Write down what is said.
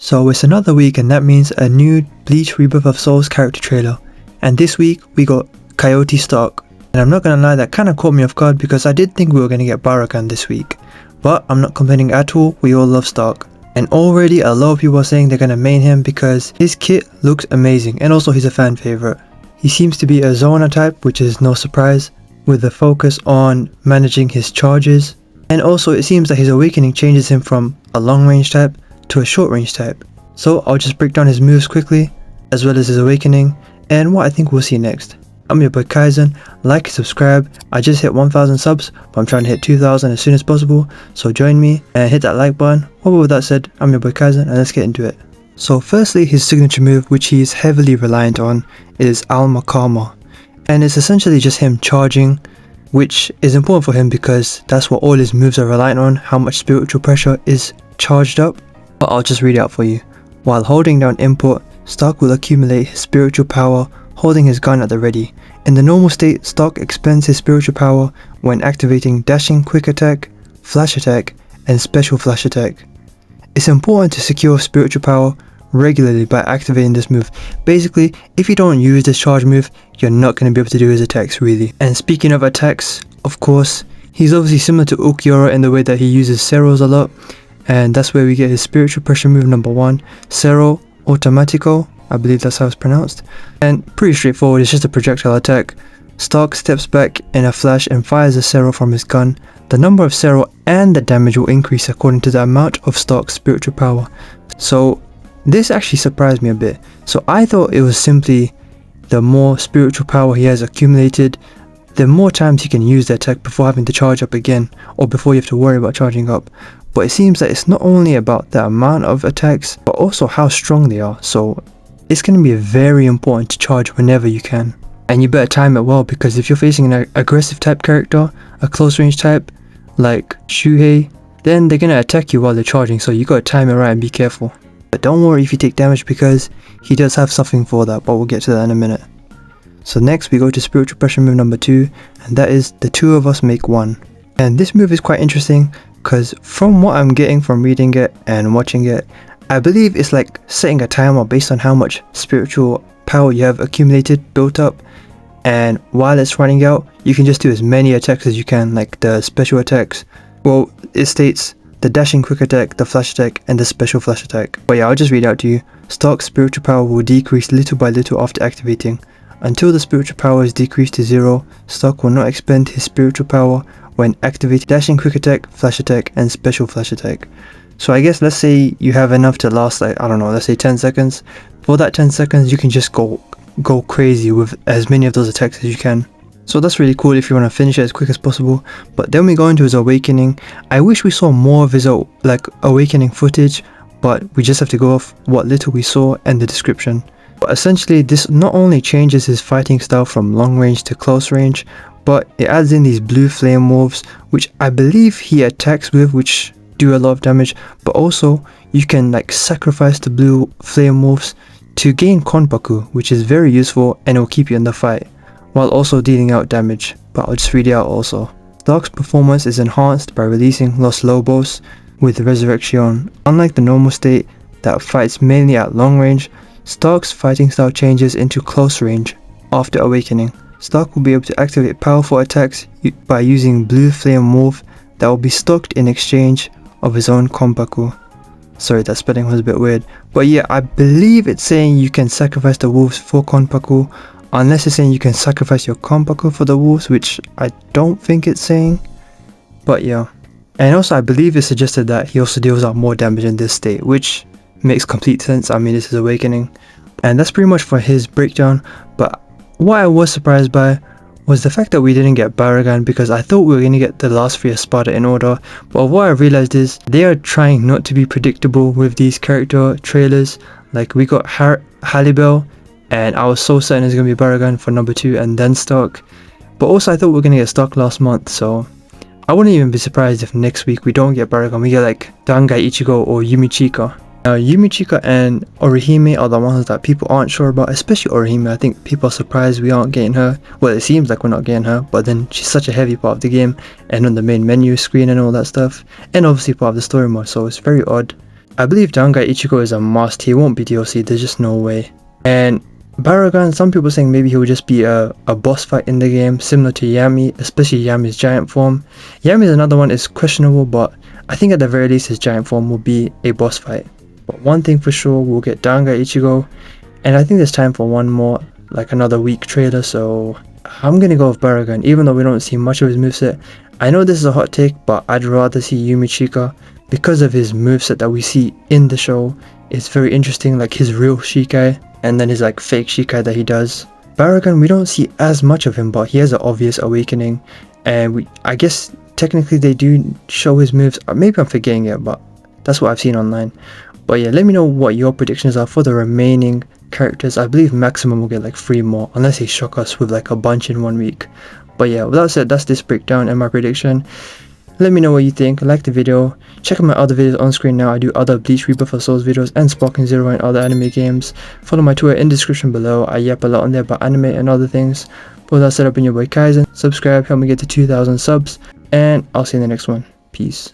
So it's another week, and that means a new Bleach Rebirth of Souls character trailer. And this week we got Coyote Stark. And I'm not gonna lie, that kinda caught me off guard because I did think we were gonna get Baragan this week. But I'm not complaining at all, we all love Stark. And already a lot of people are saying they're gonna main him because his kit looks amazing, and also he's a fan favorite. He seems to be a zoner type, which is no surprise, with the focus on managing his charges. And also it seems that his awakening changes him from a long range type to a short range type. So I'll just break down his moves quickly, as well as his awakening, and what I think we'll see next. I'm your boy Kaizen, like and subscribe. I just hit 1000 subs, but I'm trying to hit 2000 as soon as possible, so join me and hit that like button. But with that said, I'm your boy Kaizen, and let's get into it. So firstly, his signature move, which he is heavily reliant on, is Alma Karma. And it's essentially just him charging, which is important for him because that's what all his moves are reliant on, how much spiritual pressure is charged up. But I'll just read it out for you. While holding down input, Stark will accumulate his spiritual power, holding his gun at the ready. In the normal state, Stark expends his spiritual power when activating Dashing Quick Attack, Flash Attack, and Special Flash Attack. It's important to secure spiritual power regularly by activating this move. Basically, if you don't use this charge move, you're not going to be able to do his attacks really. And speaking of attacks, of course, he's obviously similar to Ulquiorra in the way that he uses Ceros a lot. And that's where we get his spiritual pressure move number 1, Cero Automatico, I believe that's how it's pronounced. And pretty straightforward, it's just a projectile attack. Stark steps back in a flash and fires a Cero from his gun. The number of Cero and the damage will increase according to the amount of Stark's spiritual power. So this actually surprised me a bit. So I thought it was simply the more spiritual power he has accumulated, the more times he can use the attack before having to charge up again, or before you have to worry about charging up. But it seems that it's not only about the amount of attacks, but also how strong they are. So it's going to be very important to charge whenever you can. And you better time it well, because if you're facing an aggressive type character, a close range type, like Shuhei, then they're going to attack you while they're charging, so you got to time it right and be careful. But don't worry if you take damage, because he does have something for that, but we'll get to that in a minute. So next we go to spiritual pressure move number 2, and that is the two of us make one. And this move is quite interesting, because from what I'm getting from reading it and watching it, I believe it's like setting a timer based on how much spiritual power you have accumulated, built up, and while it's running out, you can just do as many attacks as you can, like the special attacks. Well, it states the Dashing Quick Attack, the Flash Attack, and the Special Flash Attack. But yeah, I'll just read it out to you. Stark's spiritual power will decrease little by little after activating. Until the spiritual power is decreased to 0, Stark will not expend his spiritual power when activating Dashing Quick Attack, Flash Attack, and Special Flash Attack. So I guess let's say you have enough to last, like, I don't know, let's say 10 seconds. For that 10 seconds you can just go crazy with as many of those attacks as you can. So that's really cool if you want to finish it as quick as possible. But then we go into his awakening. I wish we saw more of his awakening footage, but we just have to go off what little we saw and the description. But essentially this not only changes his fighting style from long range to close range, but it adds in these blue flame wolves, which I believe he attacks with, which do a lot of damage. But also you can like sacrifice the blue flame wolves to gain Konpaku, which is very useful, and it will keep you in the fight while also dealing out damage. But I'll just read it out also. Stark's performance is enhanced by releasing Los Lobos with Resurrection. Unlike the normal state that fights mainly at long range, Stark's fighting style changes into close range after awakening. Stark will be able to activate powerful attacks by using Blue Flame Wolf that will be stocked in exchange of his own Konpaku. Sorry, that spelling was a bit weird. But yeah, I believe it's saying you can sacrifice the wolves for Konpaku, unless it's saying you can sacrifice your Konpaku for the wolves, which I don't think it's saying. But yeah. And also I believe it suggested that he also deals out more damage in this state, which makes complete sense. I mean, this is awakening. And that's pretty much for his breakdown. But what I was surprised by was the fact that we didn't get Baragan, because I thought we were going to get the last 3 Espada in order. But what I realized is they are trying not to be predictable with these character trailers. Like we got Halibel, and I was so certain it's going to be Baragan for number 2 and then Stark. But also I thought we were going to get Stark last month, so I wouldn't even be surprised if next week we don't get Baragan, we get like Dangai Ichigo or Yumichika. Now Yumichika and Orihime are the ones that people aren't sure about, especially Orihime. I think people are surprised we aren't getting her. Well, it seems like we're not getting her, but then she's such a heavy part of the game and on the main menu screen and all that stuff, and obviously part of the story mode, so it's very odd. I believe down guy Ichigo is a must. He won't be DLC, there's just no way. And Baragon, some people saying maybe he will just be a boss fight in the game, similar to Yami, especially Yami's giant form. Yami's another one is questionable, but I think at the very least his giant form will be a boss fight. But one thing for sure, we'll get Dangai Ichigo, and I think there's time for one more, like another weak trailer, so I'm gonna go with Baragon, even though we don't see much of his moveset. I know this is a hot take, but I'd rather see Yumi Chika because of his moveset that we see in the show. It's very interesting, like his real Shikai and then his like fake Shikai that he does. Baragon, we don't see as much of him, but he has an obvious awakening, and I guess technically they do show his moves. Maybe I'm forgetting it, but that's what I've seen online. But yeah, let me know what your predictions are for the remaining characters. I believe maximum will get like 3 more, unless they shock us with like a bunch in 1 week. But yeah, with that said, that's this breakdown and my prediction. Let me know what you think, like the video, check out my other videos on screen now. I do other Bleach Rebirth of Souls videos and Sparking Zero and other anime games. Follow my Twitter in the description below. I yap a lot on there about anime and other things. But with that said, I've been your boy Kaizen. Subscribe, help me get to 2,000 subs, and I'll see you in the next one. Peace.